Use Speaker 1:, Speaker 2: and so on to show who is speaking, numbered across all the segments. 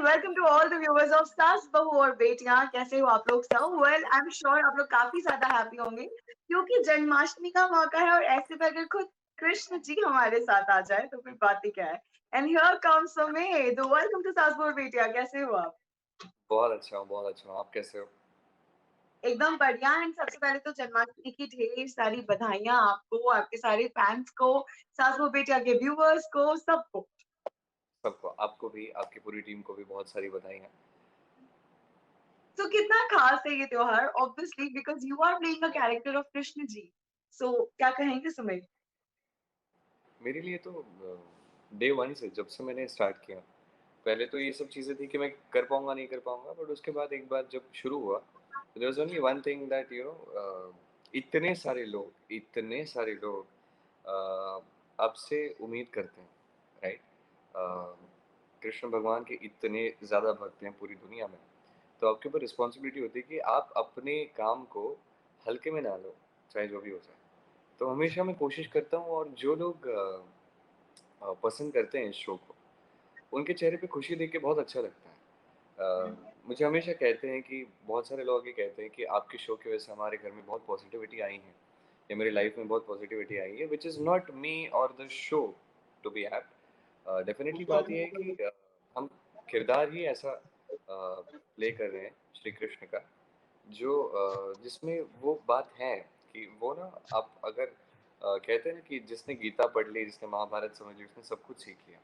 Speaker 1: Welcome to all the viewers of Saas Bahu और बेटियां। कैसे हो आप लोग सब? वेल आई एम श्योर आप लोग काफी ज्यादा हैप्पी होंगे क्योंकि जन्माष्टमी का मौका है और ऐसे में अगर खुद कृष्ण जी हमारे साथ आ जाए तो फिर बात ही क्या है। And here comes Sumedh. Welcome to Saas Bahu और बेटियां। कैसे हो आप?
Speaker 2: बहुत अच्छा हूँ, बहुत अच्छा हूँ। आप कैसे हो?
Speaker 1: एकदम बढ़िया। एंड सबसे पहले तो जन्माष्टमी की ढेर सारी बधाइयां आपको, आपके सारे फैंस को, सास बहू बेटियां के व्यूअर्स को, सबको।
Speaker 2: सबको, आपको भी, आपकी पूरी टीम को भी बहुत सारी बधाई हैं।
Speaker 1: तो कितना खास है ये त्योहार? Obviously because you are playing a character of Krishna ji. So क्या कहेंगे सुमित?
Speaker 2: मेरे लिए तो डे वन से, जब से मैंने स्टार्ट किया, पहले तो ये सब चीज़ें थी कि मैं कर पाऊंगा नहीं कर पाऊंगा, बट उसके बाद एक बार जब शुरू हुआ, there was only one thing that इतने सारे लोग आपसे उम्मीद करते हैं, राइट? कृष्ण भगवान के इतने ज़्यादा भक्त हैं पूरी दुनिया में, तो आपके ऊपर रिस्पॉन्सिबिलिटी होती है कि आप अपने काम को हल्के में ना लो, चाहे जो भी हो जाए। तो हमेशा मैं कोशिश करता हूँ, और जो लोग पसंद करते हैं इस शो को, उनके चेहरे पे खुशी देख के बहुत अच्छा लगता है। मुझे हमेशा कहते हैं कि बहुत सारे लोग ये कहते हैं कि आपके शो की वजह से हमारे घर में बहुत पॉजिटिविटी आई है, या मेरी लाइफ में बहुत पॉजिटिविटी आई है, विच इज़ नॉट मी और the show, to be apt. Definitely बात ये है कि हम किरदार ही ऐसा प्ले कर रहे हैं श्री कृष्ण का, जो जिसमें वो बात है कि वो ना, आप अगर कहते हैं ना कि जिसने गीता पढ़ ली, जिसने महाभारत समझ ली, उसने सब कुछ सीख लिया।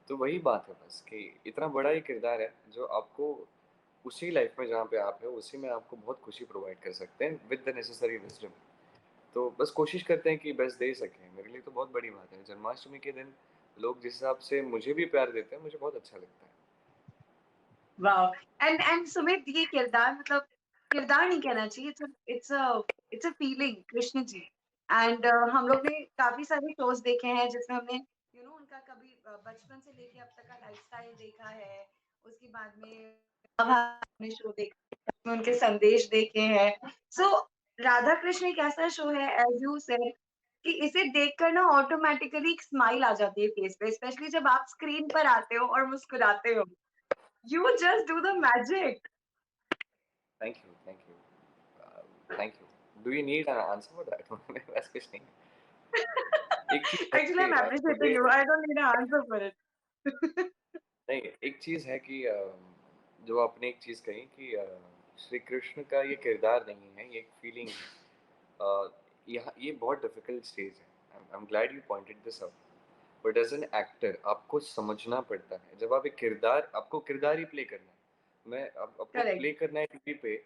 Speaker 2: तो वही बात है बस, कि इतना बड़ा ही किरदार है जो आपको उसी लाइफ में जहाँ पे आप हो, उसी में आपको बहुत खुशी प्रोवाइड कर सकते हैं विद द नेसेसरी विजडम। तो बस कोशिश करते हैं कि बेस्ट दे सकें। मेरे लिए तो बहुत बड़ी बात है, जन्माष्टमी के दिन लोग जिस हिसाब से मुझे भी प्यार देते हैं, मुझे बहुत अच्छा लगता है।
Speaker 1: वाओ। एंड सुमित, ये किरदार मतलब किरदार नहीं कहना चाहिए, it's a feeling Krishna ji. And हम लोग ने काफी सारे शोज देखे हैं जिसमें हमने उनका कभी बचपन से लेके अब तक का लाइफस्टाइल देखा है। उसके बाद में हमने शो देखा, उसमें उनके संदेश देखे हैं। सो राधा कृष्ण एक ऐसा शो है, एज यू सेड, कि इसे देखकर ना ऑटोमेटिकली एक स्माइल आ जाती है फेस पे, स्पेशली जब आप स्क्रीन पर आते हो और मुस्कुराते हो। You just do the magic.
Speaker 2: Thank you, thank you, thank you. Do you need an answer for that? मेरे पास कुछ नहीं है। एक चीज़ है
Speaker 1: Actually,
Speaker 2: कि
Speaker 1: I'm appreciating
Speaker 2: मुझे
Speaker 1: you. I don't need an answer for it.
Speaker 2: नहीं, एक चीज़ है कि जो आपने एक चीज़ कही कि श्री कृष्ण का ये किरदार नहीं है, ये एक फीलिंग है। यहाँ ये बहुत डिफ़िकल्ट स्टेज है। I am glad you pointed this out. But as an actor आपको समझना पड़ता है, जब आप एक किरदार, आपको किरदार ही प्ले करना है। मैं अब आपको
Speaker 1: Correct.
Speaker 2: प्ले करना है टीवी पे,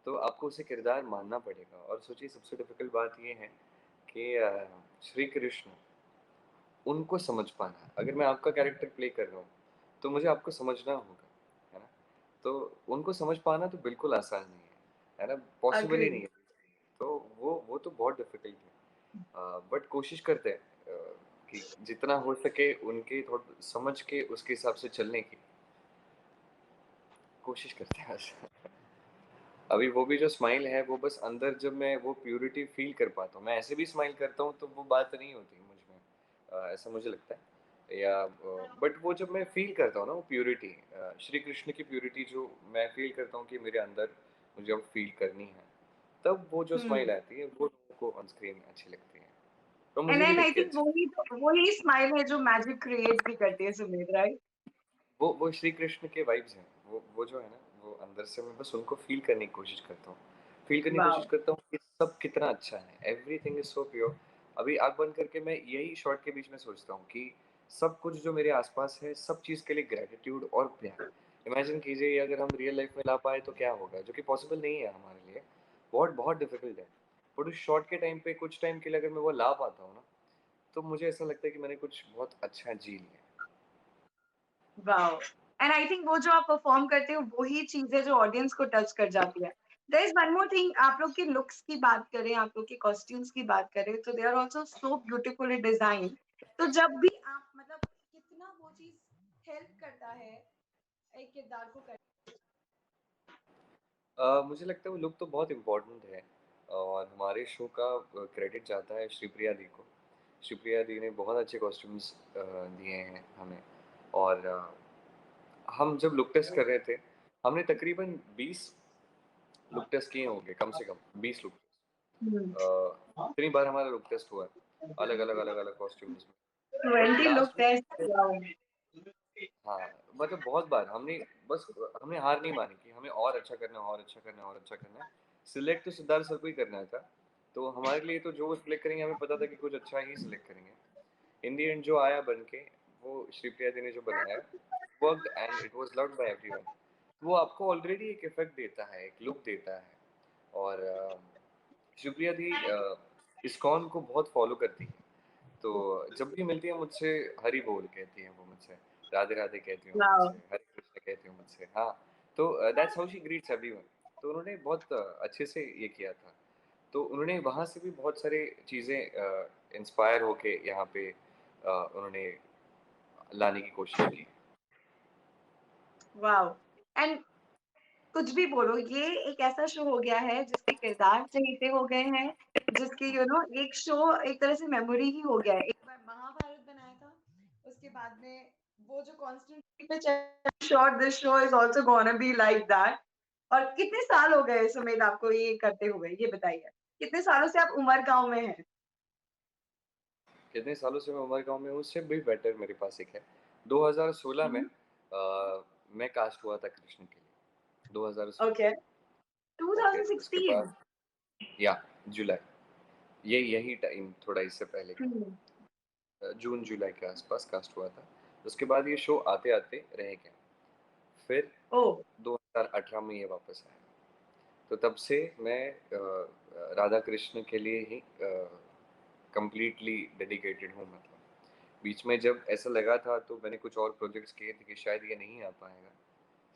Speaker 2: तो आपको उसे किरदार मानना पड़ेगा। और सोचिए, सबसे डिफ़िकल्ट बात ये है कि श्री कृष्ण, उनको समझ पाना। अगर मैं आपका कैरेक्टर प्ले कर रहा हूँ, तो मुझे आपको समझना होगा, है ना? तो उनको समझ पाना तो बिल्कुल आसान नहीं है ना? पॉसिबल ही नहीं
Speaker 1: Agree.
Speaker 2: है। तो वो तो बहुत डिफ़िकल्ट है। बट कोशिश करते हैं कि जितना हो सके उनके थोड़ा समझ के उसके हिसाब से चलने की कोशिश करते हैं बस। अभी वो भी जो स्माइल है, वो बस अंदर जब मैं वो प्यूरिटी फ़ील कर पाता हूँ, मैं ऐसे भी स्माइल करता हूँ तो वो बात नहीं होती मुझ में, ऐसा मुझे लगता है। या बट वो जब मैं फ़ील करता हूँ ना, वो प्यूरिटी, श्री कृष्ण की प्यूरिटी जो मैं फ़ील करता हूँ कि मेरे अंदर मुझे अब फ़ील करनी है, तब वो जो स्माइल
Speaker 1: Hmm.
Speaker 2: आती है, वो लोगों को ऑन स्क्रीन अच्छी लगती है। तो
Speaker 1: And
Speaker 2: मुझे भी
Speaker 1: then
Speaker 2: देख
Speaker 1: I
Speaker 2: के
Speaker 1: think
Speaker 2: अच्छी,
Speaker 1: वही स्माइल है जो मैजिक क्रिएट भी करती है सुमित, राइट?
Speaker 2: वो श्री कृष्ण के वाइब्स हैं। वो जो है ना, वो अंदर से मैं बस उनको फ़ील करने की कोशिश करता हूँ। फ़ील करने की कोशिश
Speaker 1: वाओ।
Speaker 2: करता हूँ कि सब कितना अच्छा है, एवरीथिंग इज़ सो प्योर। अभी आँख बंद करके मैं यही शॉट के बीच में सोचता हूँ कि सब कुछ जो मेरे आस-पास है, सब चीज़ के लिए ग्रैटिट्यूड और प्यार। इमेजिन कीजिए, ये अगर हम रियल लाइफ़ में ला पाए तो क्या होगा? जो कि पॉसिबल नहीं है हमारे लिए, बहुत बहुत डिफ़िकल्ट है। बट उस शॉट के टाइम पे, कुछ टाइम के लिए अगर मैं वो ला पाता हूँ ना, तो मुझे ऐसा लगता है कि मैंने कुछ बहुत अच्छा जी लिया है।
Speaker 1: वाओ। एंड आई थिंक वो जो आप परफॉर्म करते हो वही चीज है जो ऑडियंस को टच कर जाती है। There is one more thing, आप लोग के लुक्स की बात करें, आप लोग के कॉस्ट्यूम्स की बात करें, तो they are also so beautifully design. तो जब भी आप मतलब कितना वो चीज हेल्प करता है एक किरदार को कर।
Speaker 2: मुझे लगता है वो लुक तो बहुत इम्पोर्टेंट है, और हमारे शो का क्रेडिट जाता है श्रीप्रिया दी को। श्रीप्रिया दी ने बहुत अच्छे कॉस्ट्यूम्स दिए हैं हमें। और हम जब लुक टेस्ट कर रहे थे, हमने तकरीबन 20 लुक टेस्ट किए होंगे, कम से कम 20 लुक
Speaker 1: हम्म।
Speaker 2: टेस्ट। इतनी बार हमारा लुक टेस्ट हुआ है, अलग-अलग कॉस्ट्यूम्स में। बट
Speaker 1: 20 लुक
Speaker 2: लास्ट में
Speaker 1: टेस्ट।
Speaker 2: हाँ, मतलब बहुत बार हमने हार नहीं मानी कि हमें और अच्छा करना है, और अच्छा करना है, और अच्छा करना है। सिलेक्ट तो सिद्धार्थ सर को ही करना था, तो हमारे लिए तो जो वो सिलेक्ट करेंगे हमें पता था कि कुछ अच्छा ही सिलेक्ट करेंगे। इन द एंड जो आया बन के, वो श्रीप्रिया दी ने जो बनाया, worked and it was loved by everyone. वो आपको ऑलरेडी एक इफ़ेक्ट देता है, एक लुक देता है। और शिवप्रिया दी इस्कॉन को बहुत फॉलो करती है, तो जब भी मिलती है मुझसे हरि बोल कहती है वो मुझसे, राधे राधे कहती है वो
Speaker 1: वाओ।
Speaker 2: मुझसे, हरे कृष्ण कहती है मुझसे। हाँ, तो that's how she greets everyone. तो उन्होंने बहुत अच्छे से ये किया था। तो उन्होंने वहाँ से भी बहुत सारे चीज़ें इंस्पायर होके यहाँ पे उन्होंने लाने की कोशिश की।
Speaker 1: वाओ। एंड कुछ भी बोलो, ये एक ऐसा शो हो गया है जिसके किरदार चहेते हो गए हैं, जिसके एक शो एक तरह से मेमोरी ही हो गया है। एक बार महाभारत बनाया था, उसके बाद में वो जो कांस्टेंट पे sure this show is also gonna be like that. और कितने साल हो गए सुमेध आपको ये करते हुए, ये बताइए, कितने सालों से आप उमर गांव में हैं?
Speaker 2: कितने सालों से मैं उमर गाँव में हूँ, उससे भी बेटर मेरे पास एक है। 2016 में मैं कास्ट हुआ था कृष्ण के लिए, 2016
Speaker 1: ओके।
Speaker 2: में। ओके, उसके
Speaker 1: 2016।
Speaker 2: बाद या जुलाई, यही टाइम थोड़ा इससे पहले का,
Speaker 1: हम्म।
Speaker 2: जून जुलाई के आसपास कास्ट हुआ था। उसके बाद ये शो आते-आते रह गया। फिर
Speaker 1: ओ।
Speaker 2: 2018 में ये वापस आया। तो तब से मैं राधा कृष्ण के लिए ही कंप्लीटली डेडिकेटेड हूँ मतलब। बीच में जब ऐसा लगा था तो मैंने कुछ और प्रोजेक्ट्स किए थे कि शायद ये नहीं आ पाएगा।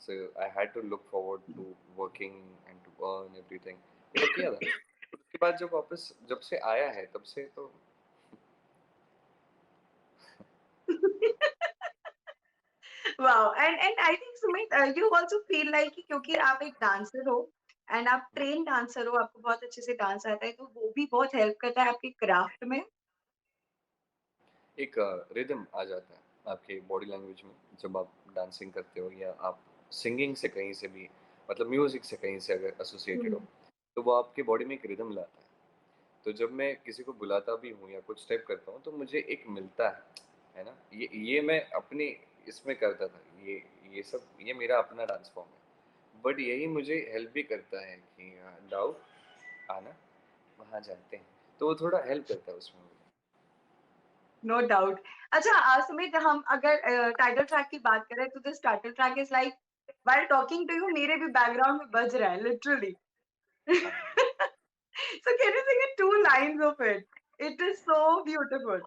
Speaker 2: So I had to look forward to working and to earn everything. ये तो किया था। उसके बाद जब से आया है तब से तो
Speaker 1: wow. And I think Sumit, you also feel like कि क्योंकि आप एक डांसर हो एंड आप ट्रेन डांसर हो, आपको बहुत अच्छे से डांस आता है, तो वो भी बहुत हेल्प करता है आपके क्राफ्ट में।
Speaker 2: एक रिदम आ जाता है आपके बॉडी लैंग्वेज में जब आप डांसिंग करते हो या आप सिंगिंग से कहीं से भी, मतलब म्यूजिक से कहीं से अगर एसोसिएटेड हो,
Speaker 1: हम्म।
Speaker 2: तो वो आपके बॉडी में एक रिदम लाता है। तो जब मैं किसी को बुलाता भी हूँ या कुछ स्टेप करता हूँ तो मुझे एक मिलता है ना, ये मैं अपने इसमें करता था, ये मेरा अपना डांस फॉर्म है। बट यही मुझे हेल्प भी करता है कि डाउ आना, वहाँ जाते हैं, तो वो थोड़ा हेल्प करता है उसमें मुझे।
Speaker 1: No doubt. अच्छा, सुमित, हम अगर टाइटल ट्रैक की बात करें तो this title track is like while talking to you मेरे भी बैकग्राउंड में बज रहा है लिटरली।
Speaker 2: हाँ,
Speaker 1: so can you sing two lines of it? It is so beautiful.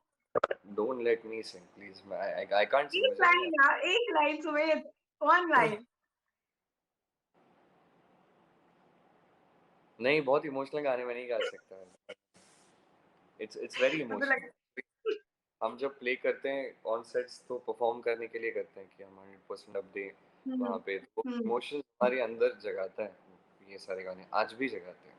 Speaker 2: Don't let me sing please, I can't sing,
Speaker 1: एक
Speaker 2: मुझे नहीं
Speaker 1: लाइन यार, एक लाइन सुमित, वन
Speaker 2: आता।
Speaker 1: लाइन।
Speaker 2: नहीं, बहुत इमोशनल गाने में नहीं गा सकता। इट्स वेरी
Speaker 1: मुझे लगा।
Speaker 2: इमोशनल। हम जब प्ले करते हैं ऑन सेट्स तो परफॉर्म करने के लिए करते हैं कि हम 100% अब दें
Speaker 1: हम्म।
Speaker 2: वहाँ पे, तो
Speaker 1: हम्म।
Speaker 2: इमोशंस हमारे अंदर जगाता है। ये सारे गाने आज भी जगाते हैं।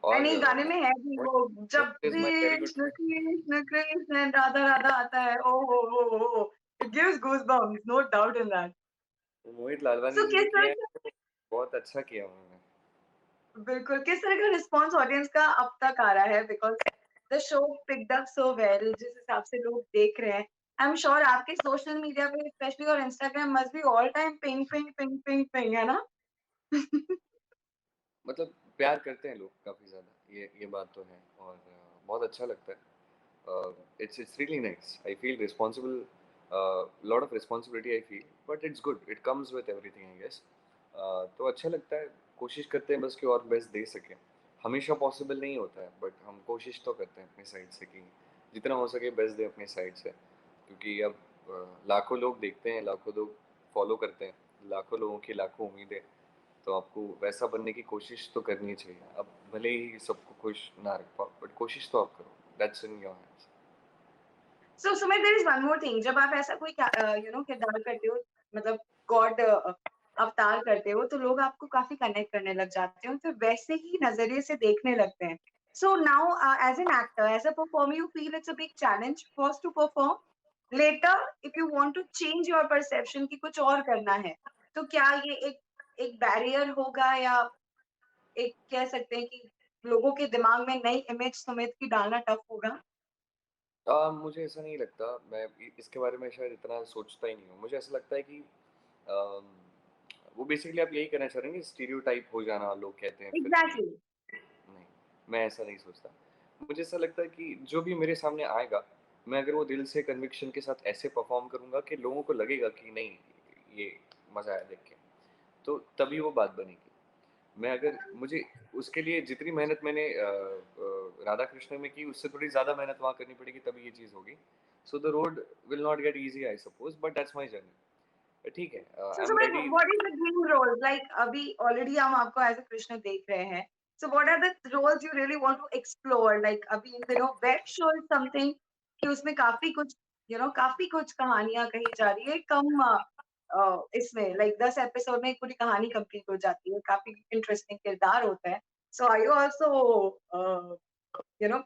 Speaker 2: और
Speaker 1: नहीं, गाने में है भी वो, जब
Speaker 2: Mohit is my very good
Speaker 1: Krishna
Speaker 2: friend.
Speaker 1: Krishna Krishna Radha Radha आता है, ओ हो, it gives goose bumps, no doubt in that.
Speaker 2: Mohit Lalwani
Speaker 1: सो
Speaker 2: जी ने
Speaker 1: किस
Speaker 2: किया
Speaker 1: तरह
Speaker 2: है,
Speaker 1: का,
Speaker 2: तो बहुत अच्छा किया उन्होंने।
Speaker 1: बिल्कुल, किस तरह का रिस्पॉन्स ऑडियंस का अब तक आ रहा है? Because the show picked up so well, जिस हिसाब से लोग देख रहे हैं, आई एम श्योर आपके सोशल मीडिया पे स्पेशली और Instagram must be all time ping ping ping ping ping, है ना?
Speaker 2: मतलब प्यार करते हैं लोग काफ़ी ज़्यादा, ये बात तो है। और बहुत अच्छा लगता है। It's really nice. I feel responsible, lot of responsibility I feel, but it's good. It comes with everything, I guess. तो अच्छा लगता है। कोशिश करते हैं बस कि और बेस्ट दे सकें। हमेशा पॉसिबल नहीं होता है, बट हम कोशिश तो करते हैं अपनी साइड से कि जितना हो सके बेस्ट दें अपनी साइड से। क्योंकि अब लाखों लोग देखते हैं, लाखों लोग फॉलो करते हैं, लाखों लोगों की लाखों उम्मीदें। तो आपको वैसा बनने की कोशिश तो करनी चाहिए। अब भले ही सबको खुश ना रख पाओ, बट कोशिश तो आप करो। That's in your hands.
Speaker 1: So Sumit, there is one more thing, जब आप ऐसा कोई किरदार करते हो, मतलब गॉड अवतार करते हो, तो लोग आपको काफी कनेक्ट करने लग जाते हैं, फिर वैसे ही नजरिए से देखने लगते हैं। So now as an actor, as a performer, you feel it's a big challenge first to perform, later if you want to change your perception कि कुछ और करना है, तो क्या ये एक एक बैरियर होगा, या एक कह सकते हैं कि लोगों के दिमाग में नई इमेज सुमित की डालना टफ होगा?
Speaker 2: मुझे ऐसा नहीं लगता, मैं इसके बारे में शायद इतना सोचता ही नहीं हूँ। मुझे ऐसा लगता है कि अम, वो बेसिकली आप यही कहना चाह रहे हैं कि स्टीरियोटाइप हो जाना, लोग कहते हैं फिर कि
Speaker 1: एग्जैक्टली।
Speaker 2: नहीं, मैं ऐसा नहीं सोचता। मुझे ऐसा लगता है कि जो भी मेरे सामने आएगा, मैं अगर वो दिल से कन्विक्शन के साथ ऐसे परफ़ॉर्म करूँगा कि लोगों को लगेगा कि नहीं, ये मज़ा आया देख के, तो तभी वो बात बनेगी। मैं अगर मुझे उसके लिए जितनी मेहनत मैंने राधा कृष्ण में की, उससे थोड़ी ज़्यादा मेहनत वहाँ करनी पड़ेगी, तभी ये चीज़ होगी। So the road will not gate easy I suppose, but that's my journey. ठीक है,
Speaker 1: So
Speaker 2: I am
Speaker 1: Sumit,
Speaker 2: ready.
Speaker 1: what is the dream role? Like अभी already हम आपको as a कृष्ण देख रहे हैं. So what are the roles you really want to explore? Like अभी इन दिनों web show is something कि उसमें काफी कुछ काफी कुछ कहानियां कही जा रही है कम इसमें like 10 एपिसोड में एक पूरी कहानी कंप्लीट हो जाती है, काफी इंटरेस्टिंग किरदार होता है. So are you also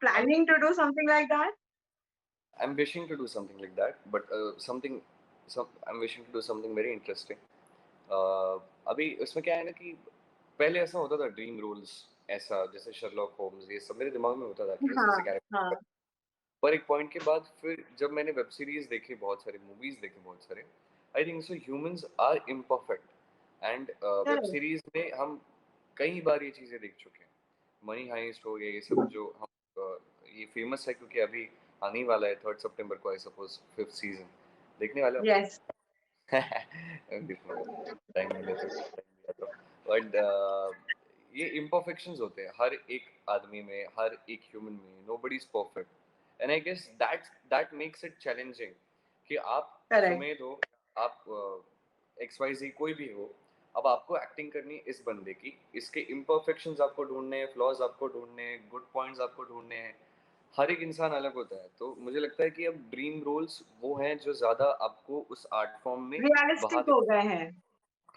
Speaker 1: planning to do something like that?
Speaker 2: I'm wishing to do something like that, but I'm wishing to do something very interesting. अभी उसमें क्या है ना कि पहले ऐसा होता था ड्रीम रोल्स, ऐसा जैसे शर्लॉक होम्स, ये सब मेरे दिमाग में होता था कि ऐसे
Speaker 1: हाँ
Speaker 2: ऐसे कैरेक्टर।
Speaker 1: हाँ.
Speaker 2: पर एक पॉइंट के बाद फिर जब मैंने वेब सीरीज देखे, बहुत सारे मूवीज देखे, बहुत सारे, I think so humans are imperfect, and web
Speaker 1: Correct.
Speaker 2: Series में हम कई बार ये चीज़ें देख चुके हैं। मनी हाइस्ट हो गया, ये सब जो हम ये फेमस है क्योंकि अभी आने ही वाला है 3 सितंबर को, आई सपोज 5th सीजन। देखने वाले हो आप?
Speaker 1: Yes.
Speaker 2: देखने वाले, टाइम मिले तो, टाइम मिला तो। बट ये इम्परफेक्शंस होते हैं हर एक आदमी में, हर एक ह्यूमन में, nobody is perfect, and I guess that makes it challenging कि आप
Speaker 1: Correct.
Speaker 2: सुमेध हो, आप एक्स वाई जी कोई भी हो, अब आपको एक्टिंग करनी है इस बंदे की, इसके इम्परफेक्शंस आपको ढूंढने हैं, फ्लॉज आपको ढूंढने हैं, गुड पॉइंट्स आपको ढूंढने हैं। हर एक इंसान अलग होता है, तो मुझे लगता है कि अब ड्रीम रोल्स वो हैं जो ज़्यादा आपको उस आर्ट फॉर्म में बहा
Speaker 1: रियलिस्टिक
Speaker 2: दे।
Speaker 1: हो गए हैं.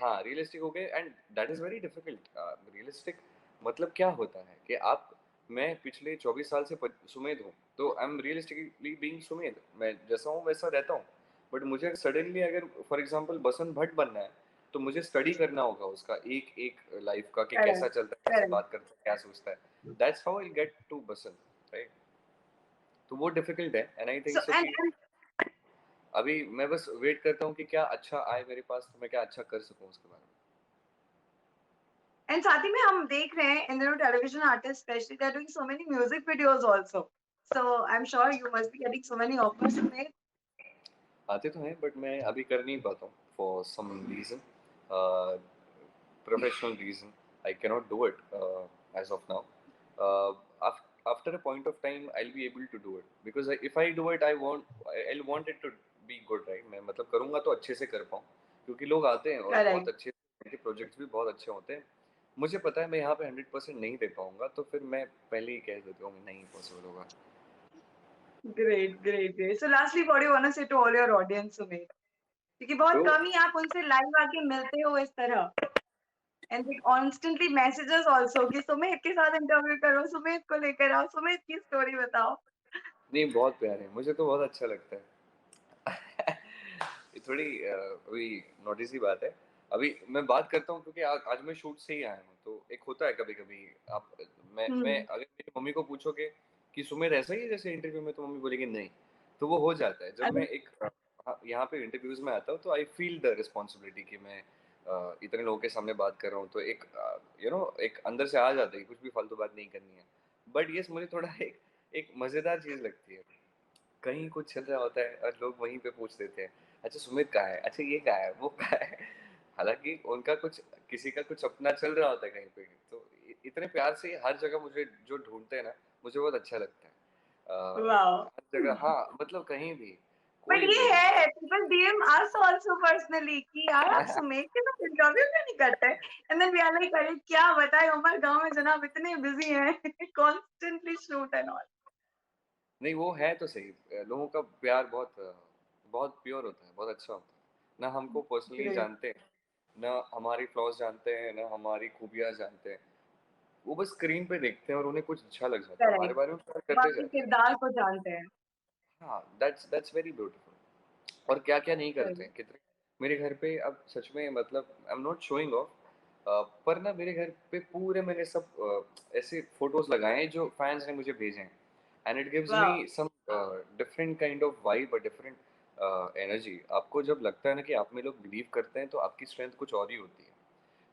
Speaker 2: हाँ, रियलिस्टिक हो गए, and that is very difficult. Realistic मतलब क्या होता है कि आप, मैं पिछले 24 साल से सुमेध हूँ, तो I am realistically being Sumedh, मैं जैसा हूँ वैसा रहता हूँ। बट मुझे सडनली अगर फॉर एग्जांपल बसंत भट्ट बनना है, तो मुझे स्टडी करना होगा उसका एक एक लाइफ का, कि कैसा
Speaker 1: करेक्ट,
Speaker 2: चलता है, कैसे
Speaker 1: करेक्ट.
Speaker 2: बात करता है, क्या सोचता है। That's how I get to Basant, right? तो वो डिफिकल्ट है, and I think
Speaker 1: so
Speaker 2: so
Speaker 1: and
Speaker 2: कि
Speaker 1: एंड
Speaker 2: अभी मैं बस वेट करता हूँ कि क्या अच्छा आए मेरे पास, तो मैं क्या अच्छा कर सकूँ उसके बारे में।
Speaker 1: एंड साथ ही में हम देख रहे हैं इन दिनों television artist specially they are doing so many music videos also. So I am sure you must be getting so many offers to make.
Speaker 2: आते तो हैं, बट मैं अभी कर नहीं पाता हूँ for some reason, professional reason. I cannot do it as of now. After a point of time I will be able to do it, because if I do it I want it to be good, right? मैं मतलब करूँगा तो अच्छे से कर पाऊँ, क्योंकि लोग आते हैं और बहुत
Speaker 1: करेक्ट.
Speaker 2: अच्छे, उनके प्रोजेक्ट्स भी बहुत अच्छे होते हैं। मुझे पता है मैं यहाँ पे 100% नहीं दे पाऊंगा, तो फिर मैं पहले ही कह देता हूँ नहीं पॉसिबल होगा।
Speaker 1: Great, great, great. So lastly what you want to say to all your audience Sumer, क्योंकि बहुत
Speaker 2: तो
Speaker 1: कम ही आप उनसे लाइव आके मिलते हो इस तरह, and they constantly messages also कि सुमित के साथ इंटरव्यू करो, सुमित को लेकर आओ, सुमित की स्टोरी बताओ.
Speaker 2: नहीं, बहुत प्यार है, मुझे तो बहुत अच्छा लगता है। ये थोड़ी अभी नोटिस सी बात है। अभी मैं बात करता हूँ क्योंकि आज मैं शूट से ही आया हूँ, तो एक होता है कभी-कभी आप, मैं
Speaker 1: हम्म.
Speaker 2: अगर मेरी मम्मी को पूछोगे कि सुमित ऐसा ही है जैसे इंटरव्यू में, तो मम्मी बोलेगी नहीं। तो वो हो जाता है। जब
Speaker 1: अरे
Speaker 2: मैं एक यहाँ पे इंटरव्यूज़ में आता हूँ, तो आई फ़ील द रिस्पॉन्सिबिलिटी कि मैं इतने लोगों के सामने बात कर रहा हूँ, तो एक एक अंदर से आ जाता है कि कुछ भी फालतू बात नहीं करनी है। बट येस, मुझे थोड़ा एक एक मज़ेदार चीज़ लगती है। कहीं कुछ चल रहा होता है और लोग वहीं पे पूछ देते हैं, अच्छा सुमित कहाँ है, अच्छा ये कहाँ है, वो कहाँ है। हालांकि उनका कुछ, किसी का कुछ अपना चल रहा होता है कहीं पे, तो इतने प्यार से हर जगह मुझे जो ढूंढते हैं ना, मुझे बहुत अच्छा लगता है।
Speaker 1: वाओ.
Speaker 2: हर जगह, हाँ मतलब कहीं भी,
Speaker 1: बट
Speaker 2: कोई
Speaker 1: ये
Speaker 2: भी।
Speaker 1: है people DM us also personally कि यार आप सुमेर के साथ इंटरव्यू क्यों नहीं करते, and then we are like अरे क्या बताएं उमर गांव में जनाब इतने बिजी हैं कॉन्स्टेंटली शूट एंड ऑल.
Speaker 2: नहीं, वो है तो सही। लोगों का प्यार बहुत बहुत प्योर होता है, बहुत अच्छा होता है। ना हमको पर्सनली
Speaker 1: ग्रेट.
Speaker 2: जानते हैं, ना हमारी फ्लॉज जानते हैं, ना हमारी खूबियाँ जानते हैं। वो बस स्क्रीन पे देखते हैं और उन्हें कुछ अच्छा लग जाता है, हमारे
Speaker 1: करेक्ट.
Speaker 2: बारे में प्यार करते
Speaker 1: बाकी
Speaker 2: जाते हैं।
Speaker 1: किरदार को जानते हैं.
Speaker 2: हाँ, दैट्स वेरी ब्यूटीफुल। और क्या-क्या नहीं करते
Speaker 1: सही।
Speaker 2: हैं, कितने मेरे घर पे अब सच में मतलब I am not showing off पर ना मेरे घर पे पूरे मैंने सब ऐसे फ़ोटोज़ लगाए हैं जो फैन्स ने मुझे भेजे हैं and it gives me
Speaker 1: wow!
Speaker 2: Some different kind of vibe और डिफरेंट एनर्जी। आपको जब लगता है ना कि आप में लोग बिलीव करते हैं, तो आपकी स्ट्रेंथ कुछ और ही होती है।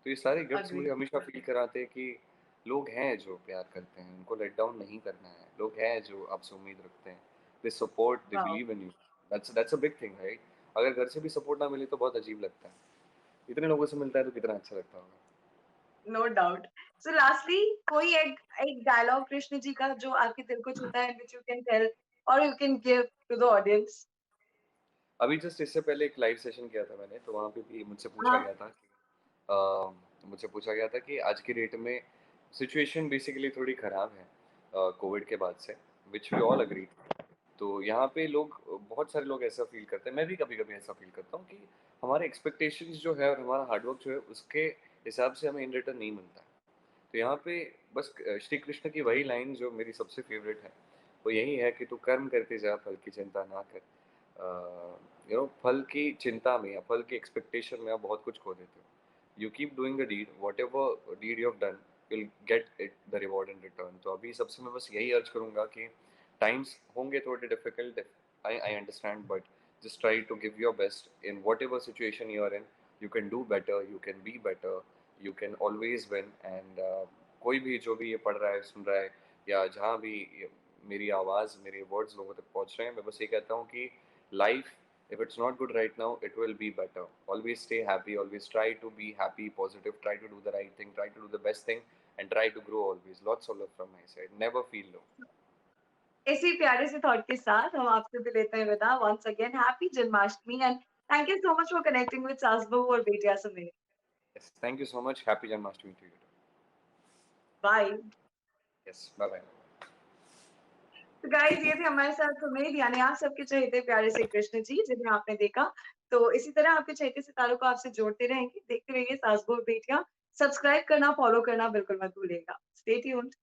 Speaker 2: तो ये सारे गिफ्ट्स
Speaker 1: एग्री।
Speaker 2: मुझे हमेशा फ़ील कराते हैं कि लोग हैं जो प्यार करते हैं, उनको लेट डाउन नहीं करना है। लोग हैं जो आपसे उम्मीद रखते हैं। They support, they
Speaker 1: wow!
Speaker 2: Believe in you. That's a big thing right? अगर घर से भी सपोर्ट ना मिले तो बहुत अजीब लगता है। इतने लोगों से मिलता है तो कितना अच्छा लगता होगा।
Speaker 1: No doubt. सो लास्टली कोई एक एक डायलॉग कृष्ण जी का जो आपके दिल को छूता है व्हिच यू कैन टेल और you can give to the audience?
Speaker 2: अभी जस्ट इससे पहले एक लाइव सेशन किया था मैंने, तो वहाँ पे भी
Speaker 1: हाँ,
Speaker 2: मुझसे पूछा गया था कि आज की डेट में सिचुएशन बेसिकली थोड़ी खराब है कोविड के बाद से, व्हिच वी ऑल एग्री। तो यहाँ पे लोग बहुत सारे लोग ऐसा फ़ील करते हैं, मैं भी कभी-कभी ऐसा फ़ील करता हूँ कि हमारे एक्सपेक्टेशंस जो है और हमारा हार्ड वर्क जो है, उसके हिसाब से हमें इन रिटर्न नहीं मिलता है। तो यहाँ पे बस श्री कृष्ण की वही लाइन जो मेरी सबसे फ़ेवरेट है, वो यही है कि तू कर्म करते जा, फल की चिंता ना कर। फल की चिंता में या फल की एक्सपेक्टेशन में आप बहुत कुछ खो देते हो। You keep doing the deed, whatever deed you have done, you will get it the reward in return. तो अभी सबसे मैं बस यही अर्ज करूँगा कि टाइम्स होंगे थोड़े difficult, I understand, but just try to give your best in whatever situation you are in. You can do better, you can be better, you can always win and कोई भी जो भी ये पढ़ रहा है, सुन रहा है या जहाँ भी मेरी आवाज़, मेरे वर्ड्स लोगों तक पहुँच रहे हैं, मैं बस ये कहता हूँ कि life, if it's not good right now, it will be better. Always stay happy, always try to be happy, positive, try to do the right thing, try to do the best thing, and try to grow always. Lots of love from my side. Never feel low.
Speaker 1: इसी प्यारे से thought के साथ हम आपसे भी लेते हैं विदा। Once again happy Janmashtami and thank you so much for connecting with Saas Bahu और बेटियां समेत।
Speaker 2: Yes, thank you so much. Happy Janmashtami to you too.
Speaker 1: Bye.
Speaker 2: Yes, bye bye.
Speaker 1: तो गाइस ये थे हमारे साथ सुमेध यानी आप सबके चहेते प्यारे से कृष्ण जी जिन्हें आपने देखा। तो इसी तरह आपके चहेते सितारों को आपसे जोड़ते रहेंगे। देखते रहिए सास बहू और बेटियां। सब्सक्राइब करना, फॉलो करना बिल्कुल मत भूलिएगा। Stay tuned.